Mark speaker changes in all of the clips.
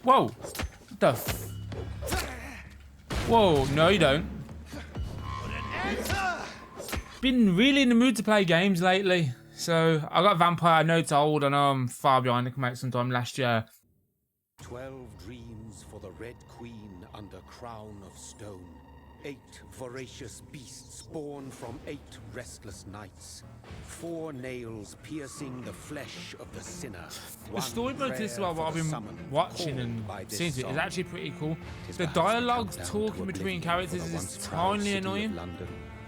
Speaker 1: Whoa. What the Whoa, no you don't. Been really in the mood to play games lately. So, I got Vampire. I know it's old. I know I'm far behind. It came out sometime last year.
Speaker 2: 12 dreams for the Red Queen under crown of stone. 8 voracious beasts born from 8 restless nights. 4 nails piercing the flesh of the sinner.
Speaker 1: The story mode to this is what I've been watching and seeing to it is actually pretty cool. The dialogue talking between characters is totally annoying.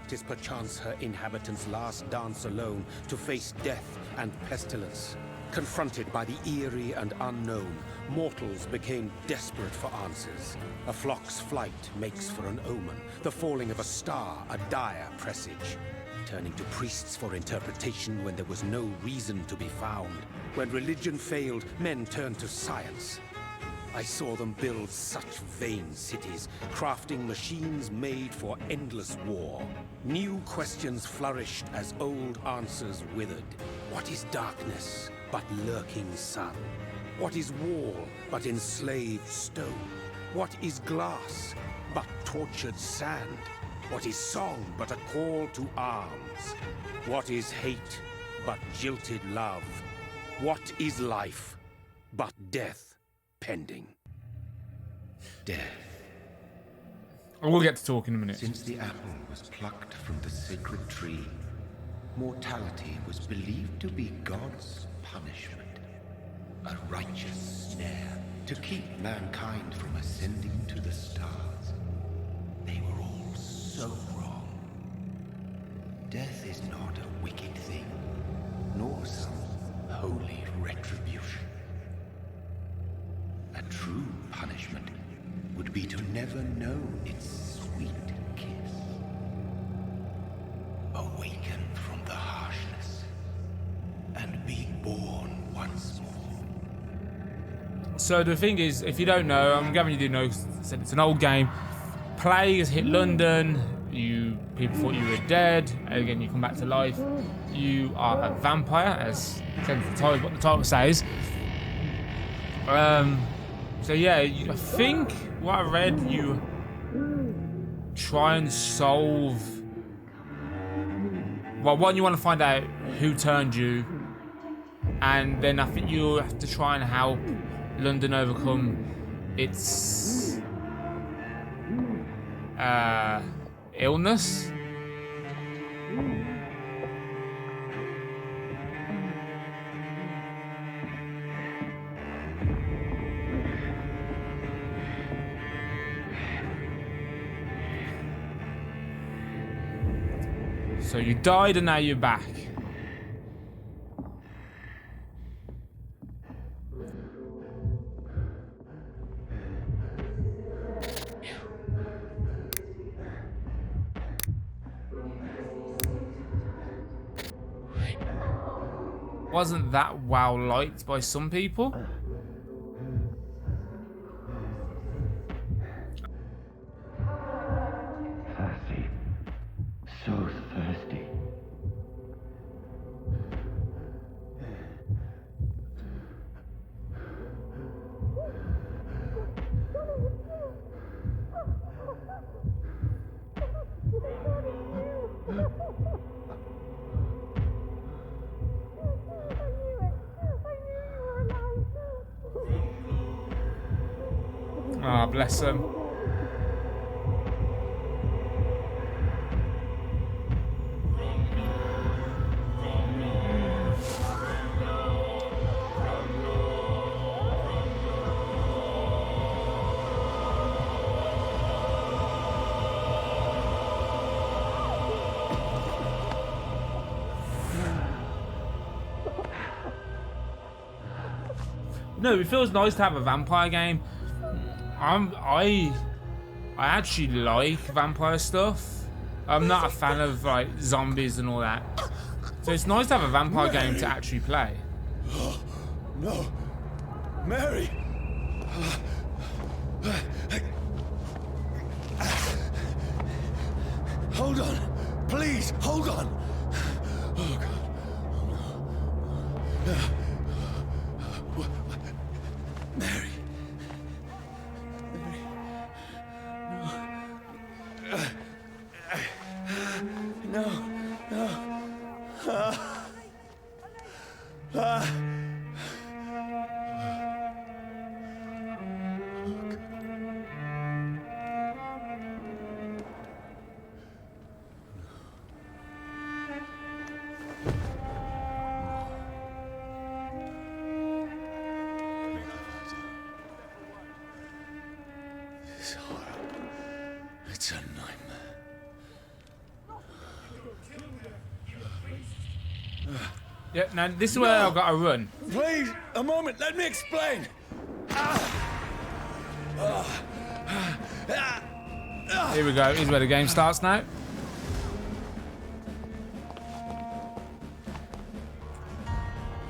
Speaker 2: 'Tis perchance her inhabitants' last dance alone to face death and pestilence. Confronted by the eerie and unknown, mortals became desperate for answers. A flock's flight makes for an omen, the falling of a star a dire presage. Turning to priests for interpretation when there was no reason to be found. When religion failed, men turned to science. I saw them build such vain cities, crafting machines made for endless war. New questions flourished as old answers withered. What is darkness but lurking sun? What is wall but enslaved stone? What is glass but tortured sand? What is song but a call to arms? What is hate but jilted love? What is life but death pending?
Speaker 3: Death.
Speaker 1: I will get to talk in a minute.
Speaker 3: Since the apple was plucked from the sacred tree, mortality was believed to be God's punishment. A righteous snare to keep mankind from ascending to the stars. They were all so wrong. Death is not a wicked thing, nor some holy retribution. A true punishment would be to never know its sweet kiss. Awaken from the harshness and be born once more.
Speaker 1: So the thing is, if you don't know, I'm giving you the know, it's an old game. Plague has hit London. People thought you were dead. Again, you come back to life. You are a vampire, as what the title says. So yeah, I think what I read, you try and solve. Well, one, you want to find out who turned you, and then I think you have to try and help London overcome its illness. So you died and now you're back. Wasn't that well liked by some people?
Speaker 3: Thirsty. So thirsty.
Speaker 1: Ah, bless them. No, it feels nice to have a vampire game. I actually like vampire stuff. I'm not a fan of like zombies and all that. So it's nice to have a vampire game to actually play.
Speaker 2: No, Mary. Hold on, please, hold on. Oh God. Oh, no. Mary,
Speaker 4: This horror. It's a nightmare.
Speaker 1: Yeah, now this is where I've got to run.
Speaker 4: Please, a moment, let me explain.
Speaker 1: Here we go. Here's where the game starts now.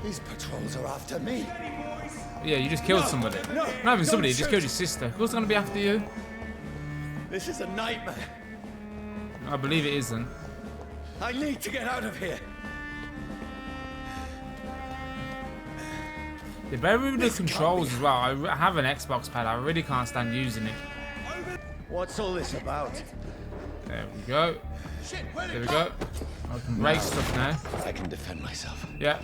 Speaker 4: These patrols are after me.
Speaker 1: Yeah, you just killed somebody.
Speaker 4: no,
Speaker 1: Not even somebody, you
Speaker 4: don't
Speaker 1: just
Speaker 4: shoot.
Speaker 1: killed your sister. Of course they're going to be after you.
Speaker 4: This is a nightmare.
Speaker 1: I believe it isn't.
Speaker 4: I need to get out of here.
Speaker 1: They're better with the controls as well. I have an Xbox pad. I really can't stand using it.
Speaker 4: What's all this about?
Speaker 1: There we go. There we go. I can break stuff now.
Speaker 4: I can defend myself.
Speaker 1: Yeah.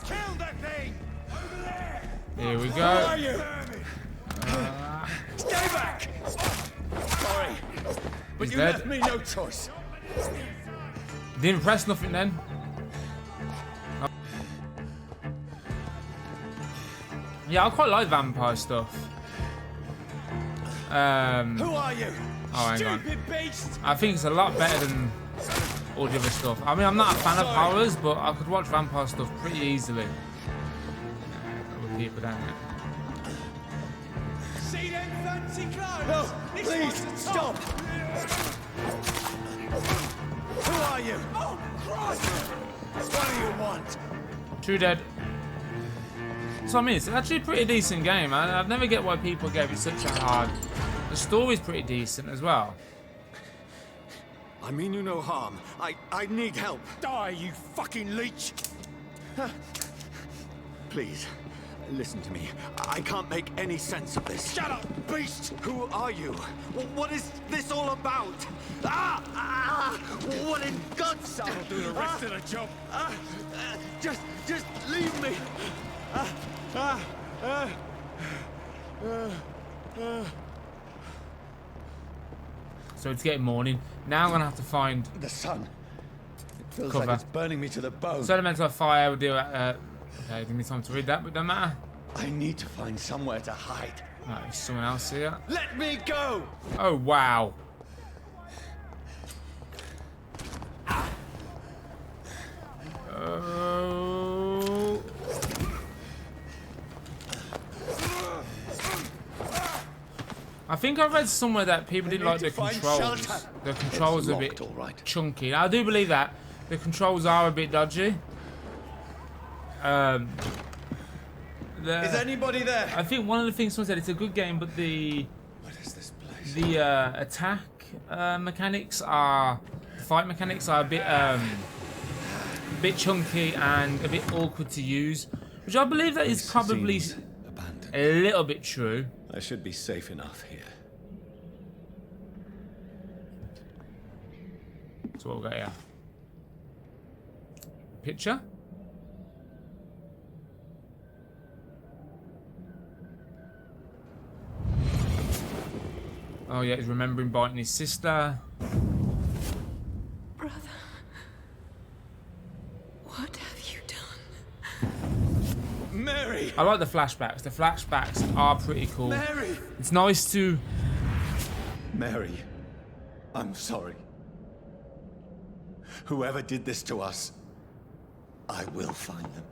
Speaker 4: Kill that thing! Over there!
Speaker 1: Here we
Speaker 4: Who are
Speaker 1: go.
Speaker 4: you? Stay back! Sorry, but
Speaker 1: He's
Speaker 4: you
Speaker 1: dead.
Speaker 4: left me no choice.
Speaker 1: Didn't press nothing then. Yeah, I quite like vampire stuff.
Speaker 4: Who are you?
Speaker 1: Oh, hang on.
Speaker 4: Stupid beast!
Speaker 1: I think it's a lot better than all the other stuff. I mean, I'm not a fan of horrors, but I could watch vampire stuff pretty easily. Other people down there.
Speaker 4: See them fancy clothes? No, please, stop! Who are you? Oh, Christ! What do you want?
Speaker 1: Two dead. So I mean, it's actually a pretty decent game. I'd never get why people gave it such a hard. The story's pretty decent as well.
Speaker 4: I mean you no harm. I need help. Die, you fucking leech! Please, listen to me. I can't make any sense of this. Shut up, beast! Who are you? What is this all about? What in God's name? That'll do the rest of the job. Just leave me.
Speaker 1: So it's getting morning. Now I'm gonna have to find
Speaker 4: The sun. It feels
Speaker 1: Cover.
Speaker 4: like it's burning me to the bone.
Speaker 1: sedimental fire. We'll do it. Okay, give me time to read that, but don't matter.
Speaker 4: I need to find somewhere to hide.
Speaker 1: Right, there's someone else here.
Speaker 4: Let me go!
Speaker 1: Oh wow. Oh. I think I read somewhere that people didn't like the controls. The controls are a bit chunky. I do believe that. The controls are a bit dodgy.
Speaker 4: Is anybody there?
Speaker 1: I think one of the things someone said, it's a good game, but the attack mechanics are, the fight mechanics are a bit chunky and a bit awkward to use, which I believe that is probably a little bit true.
Speaker 4: I should be safe enough here.
Speaker 1: So what we got here? Picture. Oh yeah, he's remembering biting his sister.
Speaker 5: Brother, what have you done?
Speaker 4: Mary!
Speaker 1: I like the flashbacks. The flashbacks are pretty cool.
Speaker 4: Mary!
Speaker 1: It's nice to...
Speaker 4: Mary, I'm sorry. Whoever did this to us, I will find them.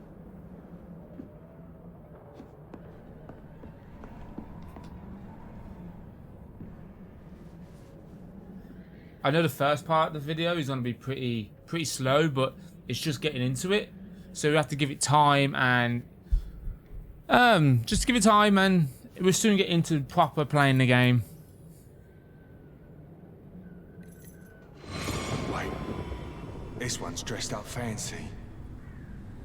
Speaker 1: I know the first part of the video is going to be pretty slow, but it's just getting into it. So we have to give it time and... just give it time and we'll soon get into proper playing the game.
Speaker 6: Wait, this one's dressed up fancy.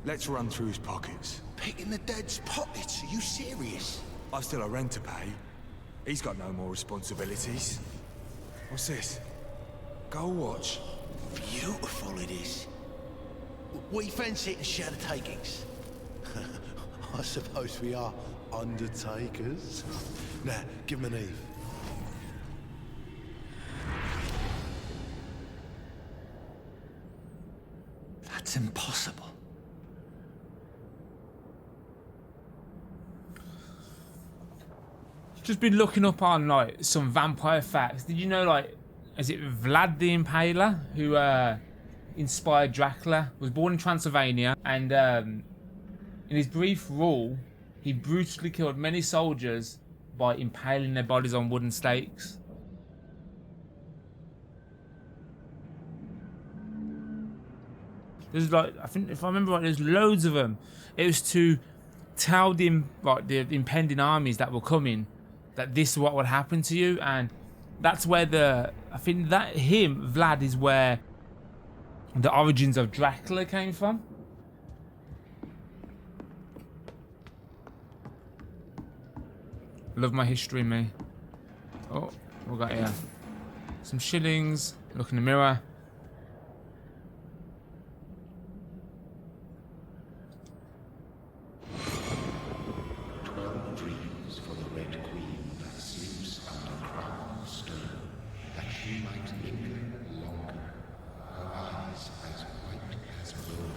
Speaker 6: Let's run through his pockets.
Speaker 3: Picking the dead's pockets? Are you serious?
Speaker 6: I've still a rent to pay. He's got no more responsibilities. What's this? Go watch.
Speaker 3: Beautiful it is. We fancy it and share the takings. I suppose we are undertakers. Now, give him an Eve. That's impossible.
Speaker 1: just been looking up on like some vampire facts. Did you know, like, is it Vlad the Impaler who inspired Dracula? Was born in Transylvania, and in his brief rule, he brutally killed many soldiers by impaling their bodies on wooden stakes. There's like, I think if I remember right, there's loads of them. It was to tell them, like, the impending armies that were coming, that this is what would happen to you. And that's where I think that Vlad is where the origins of Dracula came from. Love my history, me. Oh, we got here some shillings. Look in the mirror.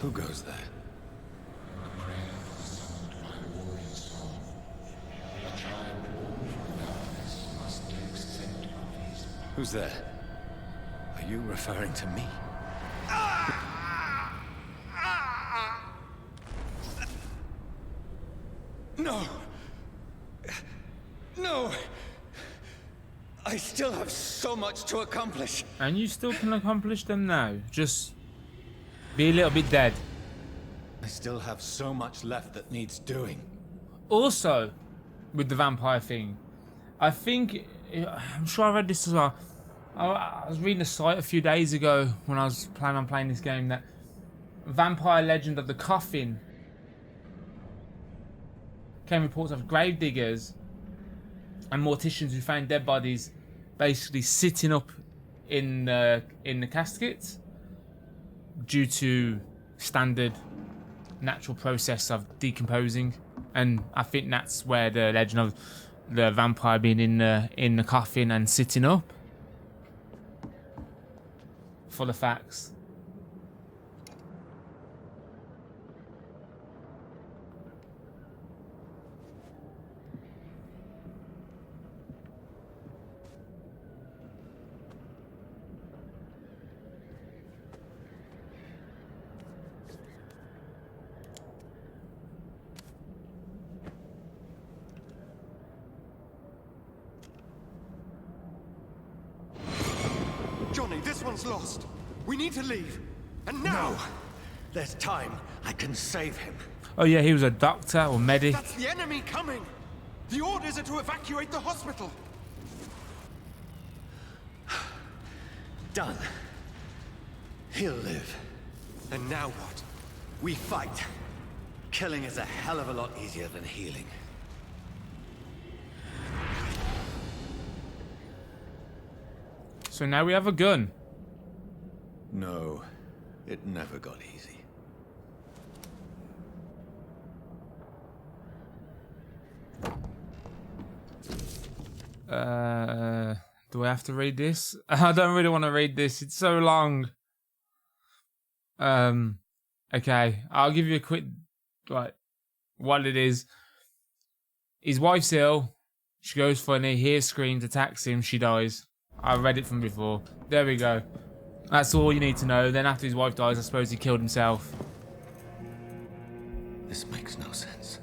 Speaker 4: Who goes there? Who's there? Are you referring to me? No! No! I still have so much to accomplish.
Speaker 1: And you still can accomplish them now. Just be a little bit dead.
Speaker 4: I still have so much left that needs doing.
Speaker 1: Also, with the vampire thing, I think, I'm sure I read this as well. I was reading a site a few days ago when I was planning on playing this game that Vampire Legend of the Coffin came reports of grave diggers and morticians who found dead bodies basically sitting up in the caskets due to standard natural process of decomposing. And I think that's where the legend of the vampire being in the coffin and sitting up. Full of facts.
Speaker 4: Johnny, this one's lost. We need to leave. And now! No. There's time. I can save him.
Speaker 1: Oh yeah, he was a doctor or medic.
Speaker 4: That's the enemy coming! The orders are to evacuate the hospital! Done. He'll live. And now what? We fight. Killing is a hell of a lot easier than healing.
Speaker 1: So now we have a gun.
Speaker 4: No, it never got easy.
Speaker 1: Do I have to read this? I don't really want to read this. It's so long. Okay, I'll give you a quick, like, what it is. His wife's ill. She goes funny. Hears screams, attacks him. She dies. I read it from before. There we go. That's all you need to know. Then after his wife dies, I suppose he killed himself.
Speaker 4: This makes no sense.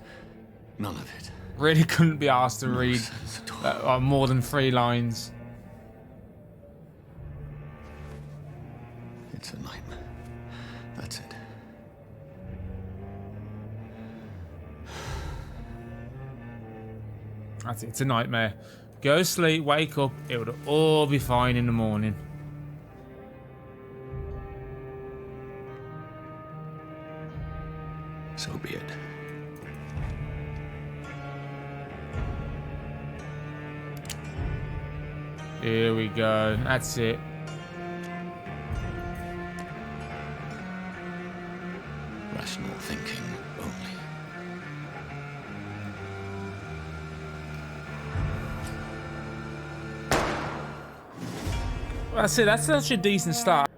Speaker 4: None of it.
Speaker 1: Really couldn't be asked to read more than 3 lines.
Speaker 4: It's a nightmare. That's it.
Speaker 1: That's it. It's a nightmare. Go to sleep, wake up, it would all be fine in the morning.
Speaker 4: So be it.
Speaker 1: Here we go. That's it.
Speaker 4: Rational thinking only.
Speaker 1: That's it. That's such a decent start.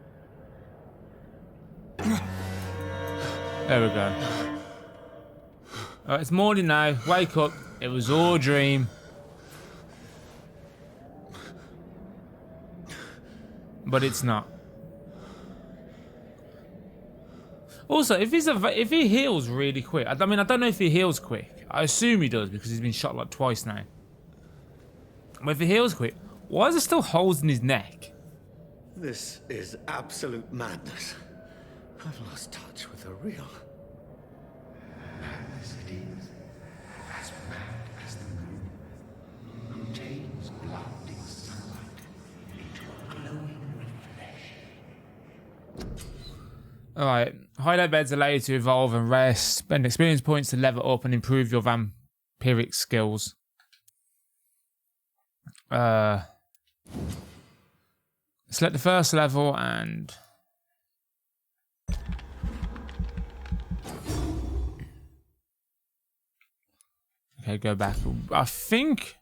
Speaker 1: There we go. Alright, it's morning now. Wake up. It was all a dream. but it's not. Also, if he heals really quick, I mean, I don't know if he heals quick. I assume he does because he's been shot like twice now. But if he heals quick, why is there still holes in his neck?
Speaker 4: This is absolute madness. I've lost touch with the real.
Speaker 3: As it is, as mad as the moon, contains blinding sunlight into a glowing reflection.
Speaker 1: Alright, hideout beds allow you to evolve and rest, spend experience points to level up and improve your vampiric skills. Select the first level and... Okay, go back. I think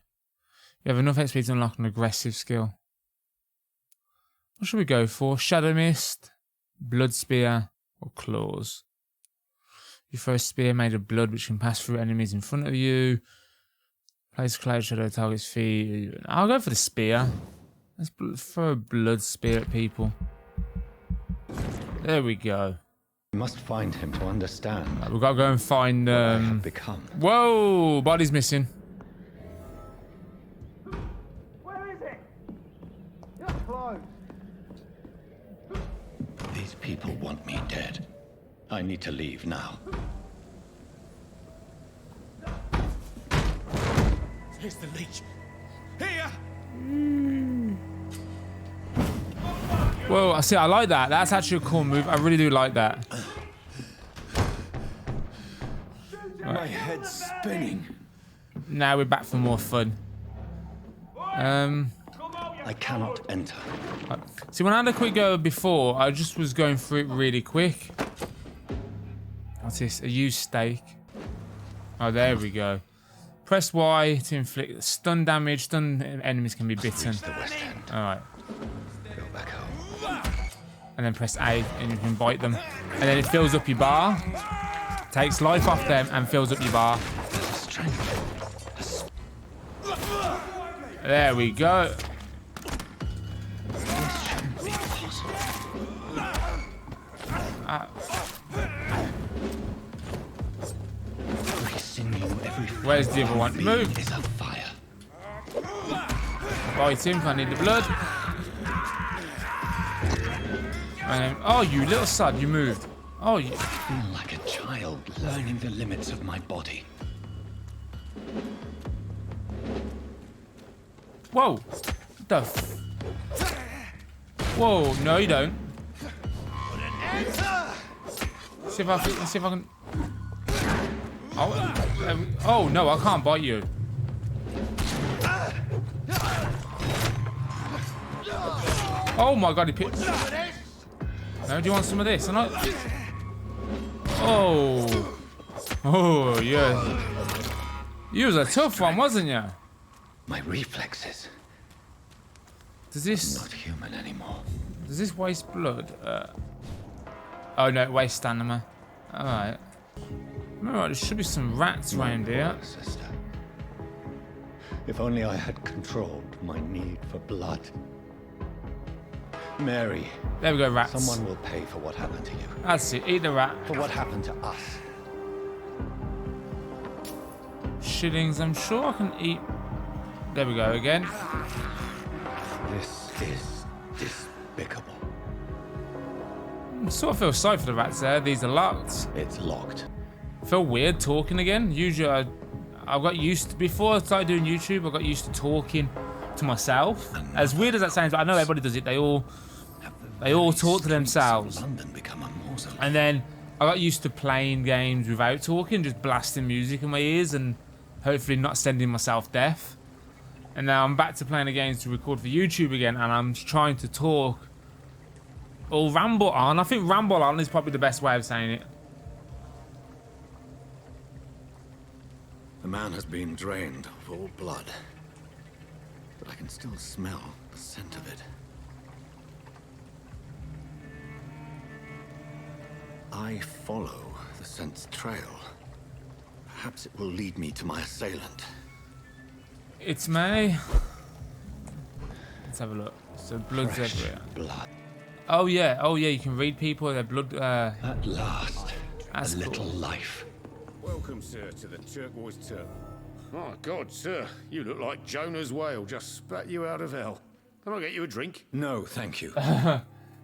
Speaker 1: you have enough XP to unlock an aggressive skill. What should we go for? Shadow Mist, Blood Spear, or Claws? You throw a spear made of blood which can pass through enemies in front of you. Place cloud shadow target's feet. I'll go for the spear. Let's throw a blood spear at people. There we go.
Speaker 4: We must find him to understand.
Speaker 1: We've got to go and find...
Speaker 4: what I have become.
Speaker 1: Whoa! Body's missing.
Speaker 7: Where is it? You're close.
Speaker 4: These people want me dead. I need to leave now.
Speaker 6: Here's the leech. Here!
Speaker 1: Whoa, I see, I like that. That's actually a cool move. I really do like that.
Speaker 4: My head's spinning.
Speaker 1: Now we're back for more fun.
Speaker 4: I cannot enter.
Speaker 1: See, when I had a quick go before, I just was going through it really quick. What's this? A used stake. Oh, there we go. Press Y to inflict stun damage. Stun enemies can be bitten. Alright.
Speaker 4: Go back home.
Speaker 1: And then press A and you can bite them. And then it fills up your bar. Takes life off them and fills up your bar. There we go. Where's the other one? Move!
Speaker 4: Is on fire.
Speaker 1: Bite him, I need the blood. Oh, you little sod, you moved. Oh, you...
Speaker 4: I feel like a child learning the limits of my body.
Speaker 1: Whoa! What the f... Whoa, no you don't. See if I can... Oh no, I can't bite you. Oh my god, he picked... No, do you want some of this? Oh. Oh, yeah. You was a tough one, wasn't you?
Speaker 4: My reflexes.
Speaker 1: Does this...
Speaker 4: Not human anymore.
Speaker 1: Does this waste blood? Oh no, it wastes stamina. Alright. Alright, there should be some rats around here.
Speaker 4: Sister. If only I had controlled my need for blood. Mary.
Speaker 1: There we go, rats.
Speaker 4: Someone will pay for what happened to you.
Speaker 1: That's it, eat the rat.
Speaker 4: For what happened to us.
Speaker 1: Shillings, I'm sure I can eat... There we go again.
Speaker 4: This is despicable.
Speaker 1: I sort of feel sorry for the rats there. These are locked.
Speaker 4: It's locked.
Speaker 1: I feel weird talking again. Usually I got used to... Before I started doing YouTube, I got used to talking to myself. As weird as that sounds, but I know everybody does it. They all talk to themselves.
Speaker 4: London become a mausoleum.
Speaker 1: And then I got used to playing games without talking, just blasting music in my ears and hopefully not sending myself deaf. And now I'm back to playing the games to record for YouTube again, and I'm trying to talk or ramble on. I think ramble on is probably the best way of saying it.
Speaker 4: The man has been drained of all blood, but I can still smell the scent of it. I follow the scent's trail. Perhaps it will lead me to my assailant.
Speaker 1: It's May. Let's have a look. So blood's
Speaker 4: Fresh
Speaker 1: everywhere.
Speaker 4: blood.
Speaker 1: Oh yeah, you can read people, their blood.
Speaker 4: At last,
Speaker 1: That's
Speaker 4: a little
Speaker 1: cool.
Speaker 4: life.
Speaker 2: Welcome, sir, to the Turquoise Turtle. My God, sir, you look like Jonah's whale just spat you out of hell. Can I get you a drink?
Speaker 4: No, thank you.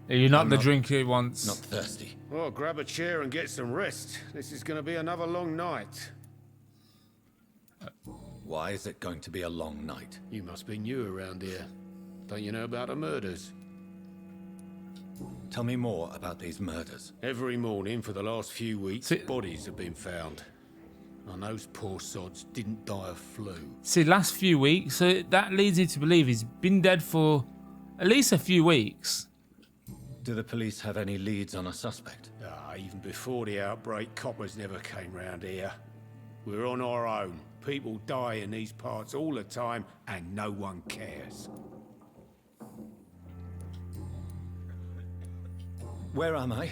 Speaker 1: You're not
Speaker 4: I'm
Speaker 1: the
Speaker 4: not-
Speaker 1: drink he wants.
Speaker 4: Not thirsty.
Speaker 2: Well, grab a chair and get some rest. This is going to be another long night.
Speaker 4: Why is it going to be a long night?
Speaker 2: You must be new around here. Don't you know about the murders?
Speaker 4: Tell me more about these murders.
Speaker 2: Every morning for the last few weeks,
Speaker 1: See-
Speaker 2: bodies have been found. And those poor sods didn't die of flu.
Speaker 1: See, last few weeks, so that leads me to believe he's been dead for at least a few weeks.
Speaker 4: Do the police have any leads on a suspect?
Speaker 2: Even before the outbreak, coppers never came round here. We're on our own. People die in these parts all the time, and no one cares.
Speaker 4: Where am I?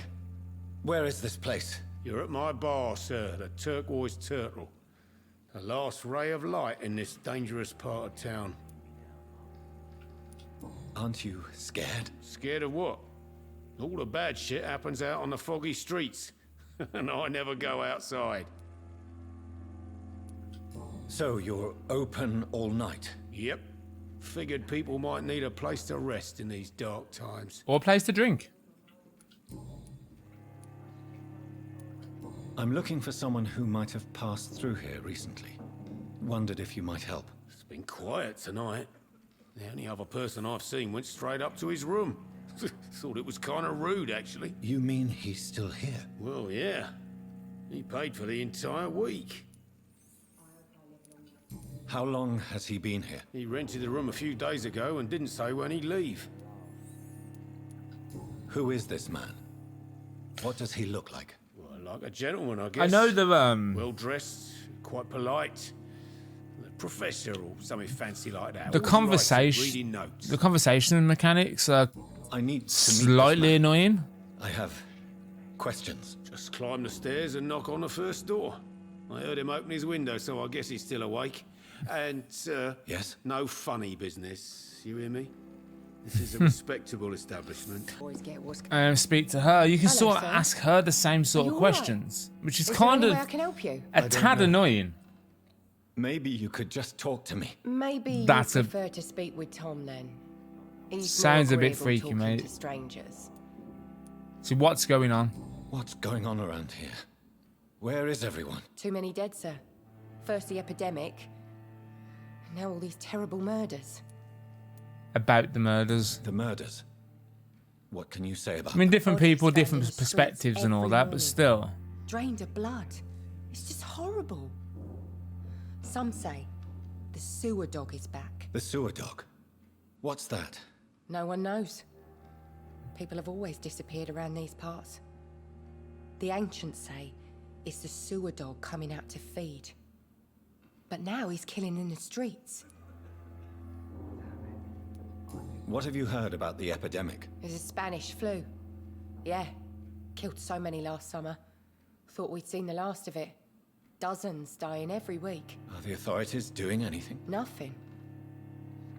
Speaker 4: Where is this place?
Speaker 2: You're at my bar, sir, the Turquoise Turtle. The last ray of light in this dangerous part of town.
Speaker 4: Aren't you scared?
Speaker 2: Scared of what? All the bad shit happens out on the foggy streets. And I never go outside.
Speaker 4: So you're open all night?
Speaker 2: Yep. Figured people might need a place to rest in these dark times.
Speaker 1: Or a place to drink.
Speaker 4: I'm looking for someone who might have passed through here recently. Wondered if you might help.
Speaker 2: It's been quiet tonight. The only other person I've seen went straight up to his room. Thought it was kind of rude, actually.
Speaker 4: You mean he's still here?
Speaker 2: Well, yeah. He paid for the entire week.
Speaker 4: How long has he been here?
Speaker 2: He rented the room a few days ago and didn't say when he'd leave.
Speaker 4: Who is this man? What does he look like?
Speaker 2: Well, like a gentleman, I guess.
Speaker 1: I know the
Speaker 2: Well dressed, quite polite. A professor or something fancy like that.
Speaker 1: the
Speaker 2: Always
Speaker 1: conversation,
Speaker 2: writes and reading notes.
Speaker 1: the conversation mechanics are
Speaker 4: I need to meet
Speaker 1: slightly
Speaker 4: this man.
Speaker 1: annoying.
Speaker 4: I have questions.
Speaker 2: Just climb the stairs and knock on the first door. I heard him open his window, so I guess he's still awake. And,
Speaker 4: Yes?
Speaker 2: no funny business. You hear me? This is a respectable establishment.
Speaker 5: Boys get what's...
Speaker 1: Speak to her. You can
Speaker 5: Hello,
Speaker 1: sort of
Speaker 5: sir.
Speaker 1: ask her the same sort
Speaker 5: Are
Speaker 1: of
Speaker 5: you all right?
Speaker 1: questions, which is
Speaker 5: Is there
Speaker 1: kind
Speaker 5: any
Speaker 1: of
Speaker 5: way I can help you?
Speaker 1: a
Speaker 4: don't
Speaker 1: tad
Speaker 4: know.
Speaker 1: annoying.
Speaker 4: Maybe you could just talk to me.
Speaker 5: Maybe
Speaker 1: That's
Speaker 5: you
Speaker 1: a-
Speaker 5: prefer to speak with Tom then. He's
Speaker 1: Sounds
Speaker 5: more
Speaker 1: a bit
Speaker 5: agreeable
Speaker 1: freaky,
Speaker 5: talking
Speaker 1: mate.
Speaker 5: to strangers.
Speaker 1: See what's going on.
Speaker 4: What's going on around here? Where is everyone?
Speaker 5: Too many dead, sir. First the epidemic, and now all these terrible murders.
Speaker 1: About the murders.
Speaker 4: The murders. What can you say about
Speaker 1: I mean, different
Speaker 5: Bodies
Speaker 1: people,
Speaker 5: found in
Speaker 1: different
Speaker 5: the streets
Speaker 1: perspectives and all
Speaker 5: every
Speaker 1: that, but
Speaker 5: morning.
Speaker 1: still.
Speaker 5: Drained of blood. It's just horrible. Some say the sewer dog is back.
Speaker 4: the sewer dog? What's that?
Speaker 5: No one knows. People have always disappeared around these parts. The ancients say it's the sewer dog coming out to feed. But now he's killing in the streets.
Speaker 4: What have you heard about the epidemic?
Speaker 5: There's a Spanish flu. Yeah. Killed so many last summer. Thought we'd seen the last of it. Dozens dying every week.
Speaker 4: Are the authorities doing anything?
Speaker 5: Nothing.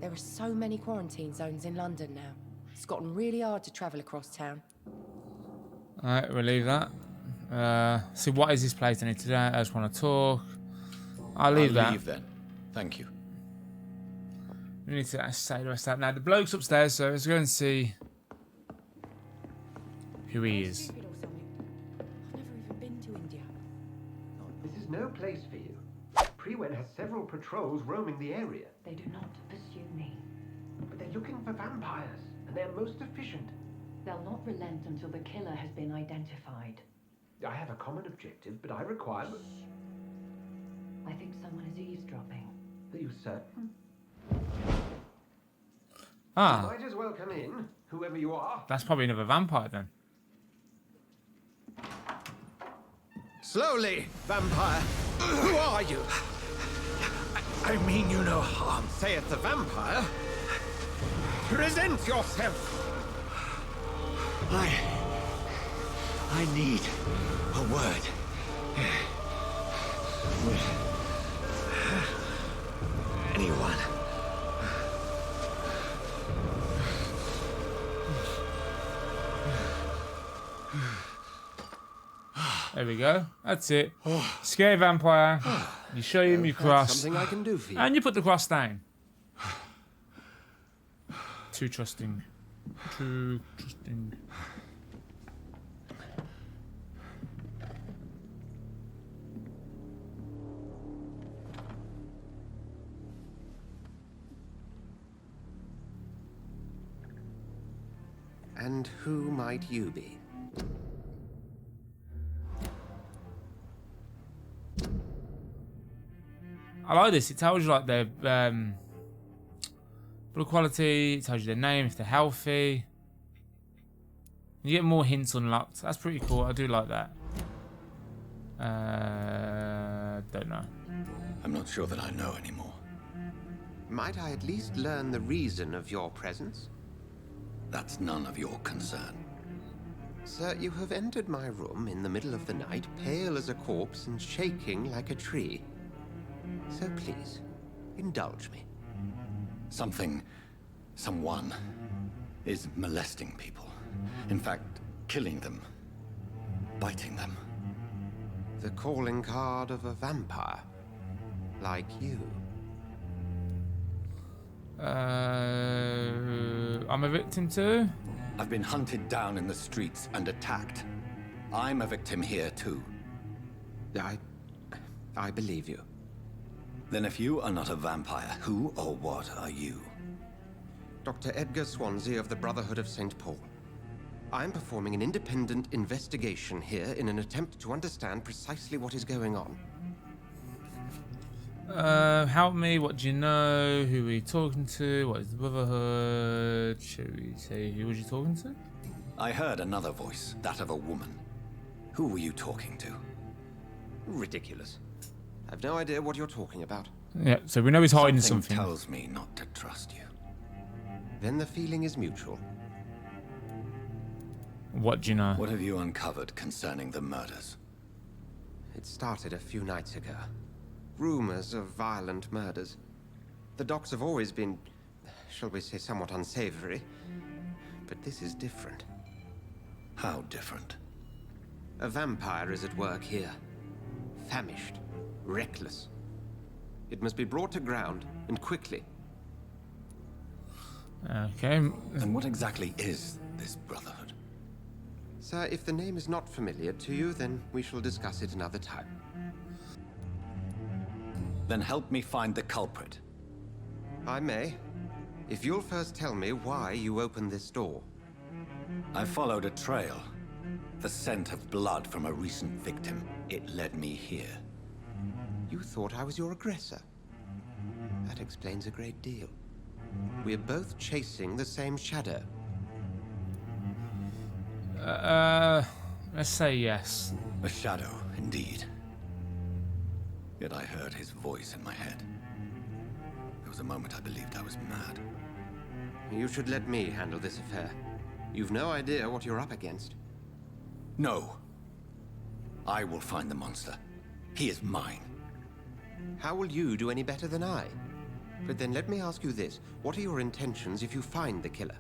Speaker 5: There are so many quarantine zones in London now. It's gotten really hard to travel across town.
Speaker 1: Alright, we'll leave that. See, what is this place I need to do? I just want to talk. I'll leave that.
Speaker 4: Leave then. Thank you.
Speaker 1: We need to say the rest of that. Now, the bloke's upstairs, so let's go and see who he is.
Speaker 5: Stupid or something. I've never even been to India.
Speaker 7: This is no place for you. Prewen has several patrols roaming the area,
Speaker 8: They do not pursue me.
Speaker 7: but they're looking for vampires, and they're most efficient.
Speaker 8: They'll not relent until the killer has been identified.
Speaker 7: I have a common objective, but I require...
Speaker 8: I think someone is eavesdropping.
Speaker 7: Are you certain?
Speaker 1: Ah,
Speaker 7: Might as well come in, whoever you are.
Speaker 1: that's probably another vampire then.
Speaker 4: Slowly, vampire! Who are you? I mean you no harm, saith the vampire. Present yourself! I need a word. Anyone.
Speaker 1: There we go. That's it. Scary vampire. You show him your cross.
Speaker 2: Something I can do for you.
Speaker 1: And you put the cross down. Too trusting. Too trusting.
Speaker 9: And who might you be?
Speaker 1: I like this. It tells you like their blood quality. It tells you their name, if they're healthy. You get more hints unlocked. That's pretty cool. I do like that. Don't know.
Speaker 4: I'm not sure that I know anymore.
Speaker 9: Might I at least learn the reason of your presence?
Speaker 4: That's none of your concern.
Speaker 9: Sir, you have entered my room in the middle of the night, pale as a corpse and shaking like a tree. So please, indulge me.
Speaker 4: Someone is molesting people. In fact, killing them. Biting them.
Speaker 9: The calling card of a vampire. Like you.
Speaker 1: I'm a victim too?
Speaker 4: I've been hunted down in the streets and attacked. I'm a victim here too.
Speaker 9: I believe you.
Speaker 4: Then if you are not a vampire, who or what are you?
Speaker 9: Dr. Edgar Swansea of the Brotherhood of St. Paul. I'm performing an independent investigation here in an attempt to understand precisely what is going on.
Speaker 1: Help me. What do you know? Who are you talking to? What is the Brotherhood? Should we say who was you talking to?
Speaker 4: I heard another voice, that of a woman. Who were you talking to?
Speaker 9: Ridiculous. I've no idea what you're talking about.
Speaker 1: Yeah, so we know he's hiding something.
Speaker 4: Tells me not to trust you.
Speaker 9: Then the feeling is mutual.
Speaker 1: What do you know?
Speaker 4: What have you uncovered concerning the murders?
Speaker 9: It started a few nights ago. Rumors of violent murders. The docs have always been, shall we say, somewhat unsavory. But this is different.
Speaker 4: How different?
Speaker 9: A vampire is at work here. Famished. Reckless. It must be brought to ground, and quickly.
Speaker 1: Okay.
Speaker 4: And what exactly is this Brotherhood?
Speaker 9: Sir, if the name is not familiar to you, then we shall discuss it another time.
Speaker 4: Then help me find the culprit.
Speaker 9: I may. If you'll first tell me why you opened this door.
Speaker 4: I followed a trail. The scent of blood from a recent victim. It led me here.
Speaker 9: You thought I was your aggressor. That explains a great deal. We're both chasing the same shadow.
Speaker 1: Let's say yes.
Speaker 4: A shadow, indeed. Yet I heard his voice in my head. There was a moment I believed I was mad.
Speaker 9: You should let me handle this affair. You've no idea what you're up against.
Speaker 4: No. I will find the monster. He is mine.
Speaker 9: How will you do any better than I? But then let me ask you this. What are your intentions if you find the killer?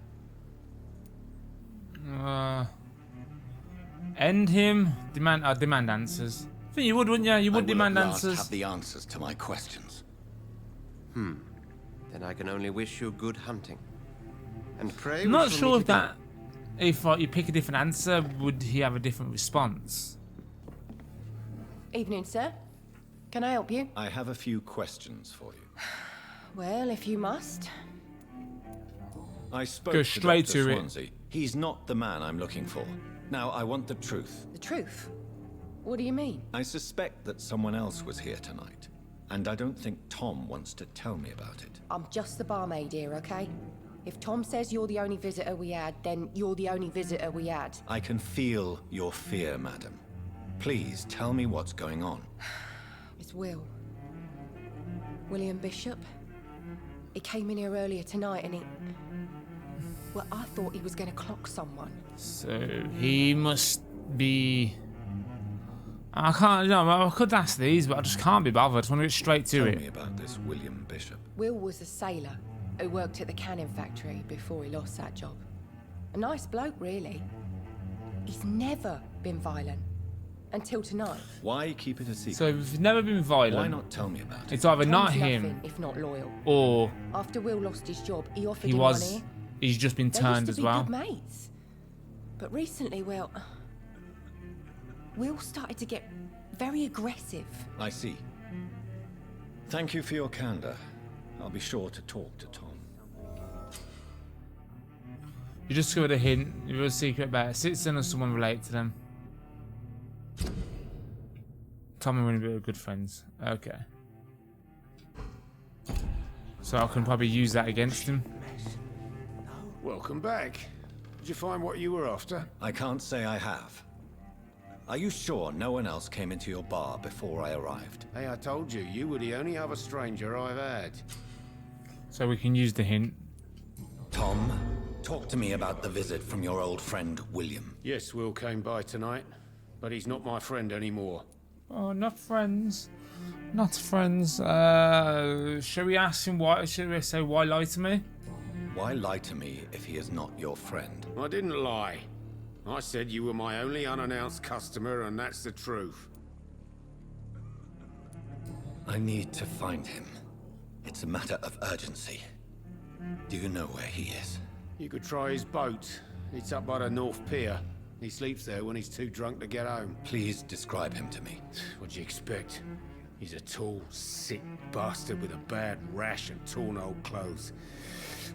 Speaker 1: End him. Demand answers. I think you would, wouldn't you? You would demand answers.
Speaker 4: Have the answers to my questions.
Speaker 9: Then I can only wish you good hunting. And pray.
Speaker 1: I'm not sure if that. If you pick a different answer, would he have a different response?
Speaker 5: Evening, sir. Can I help you?
Speaker 4: I have a few questions for you.
Speaker 5: Well, if you must.
Speaker 4: I spoke
Speaker 1: Go
Speaker 4: to
Speaker 1: straight
Speaker 4: Dr.
Speaker 1: to it.
Speaker 4: Swansea. He's not the man I'm looking for. Now, I want the truth.
Speaker 5: The truth? What do you mean?
Speaker 4: I suspect that someone else was here tonight. And I don't think Tom wants to tell me about it.
Speaker 5: I'm just the barmaid here, okay? If Tom says you're the only visitor we had, then you're the only visitor we had.
Speaker 4: I can feel your fear, madam. Please tell me what's going on.
Speaker 5: It's Will. William Bishop. He came in here earlier tonight and he... Well, I thought he was going to clock someone.
Speaker 1: So he must be. I can't. No, I could ask these, but I just can't be bothered. I just want to get straight to
Speaker 4: Tell
Speaker 1: it.
Speaker 4: me about this William Bishop.
Speaker 5: Will was a sailor who worked at the cannon factory before he lost that job. A nice bloke, really. He's never been violent. Until tonight.
Speaker 10: Why keep it a secret?
Speaker 1: So if it's never been violent,
Speaker 10: Why not tell me about it?
Speaker 1: it's either not
Speaker 5: Tom's
Speaker 1: him
Speaker 5: nothing if not loyal.
Speaker 1: or
Speaker 5: After Will lost his job, he offered
Speaker 1: he
Speaker 5: him
Speaker 1: was.
Speaker 5: money.
Speaker 1: He's just been
Speaker 5: They
Speaker 1: turned
Speaker 5: used
Speaker 1: as
Speaker 5: to be
Speaker 1: well.
Speaker 5: good mates. But recently, Will started to get very aggressive.
Speaker 10: I see. Thank you for your candor. I'll be sure to talk to Tom.
Speaker 1: You just discovered a hint. You have a secret about a citizen or someone related to them. Tom and Winnie are good friends. Okay. So I can probably use that against him.
Speaker 2: Welcome back. Did you find what you were after?
Speaker 10: I can't say I have. Are you sure no one else came into your bar before I arrived?
Speaker 2: Hey, I told you, you were the only other stranger I've had.
Speaker 1: So we can use the hint.
Speaker 10: Tom, talk to me about the visit from your old friend, William.
Speaker 2: Yes, Will came by tonight, but he's not my friend anymore.
Speaker 1: Oh, not friends. Not friends. Shall we ask him why? Should we say why lie to me?
Speaker 10: Why lie to me if he is not your friend?
Speaker 2: I didn't lie. I said you were my only unannounced customer, and that's the truth.
Speaker 10: I need to find him. It's a matter of urgency. Do you know where he is?
Speaker 2: You could try his boat. It's up by the North Pier. He sleeps there when he's too drunk to get home.
Speaker 10: Please describe him to me.
Speaker 2: What do you expect? He's a tall, sick bastard with a bad rash and torn old clothes.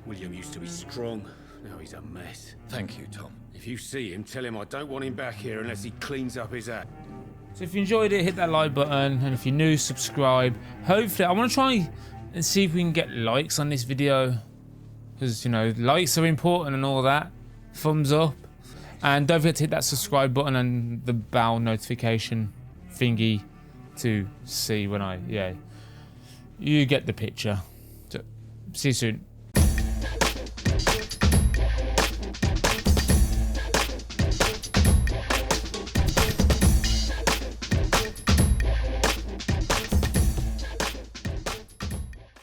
Speaker 2: William used to be strong. Now he's a mess.
Speaker 10: Thank you, Tom.
Speaker 2: If you see him, tell him I don't want him back here unless he cleans up his act.
Speaker 1: So if you enjoyed it, hit that like button, and if you're new, subscribe. Hopefully, I want to try and see if we can get likes on this video, because you know likes are important and all that. Thumbs up, and don't forget to hit that subscribe button and the bell notification thingy to see when you get the picture. So, see you soon.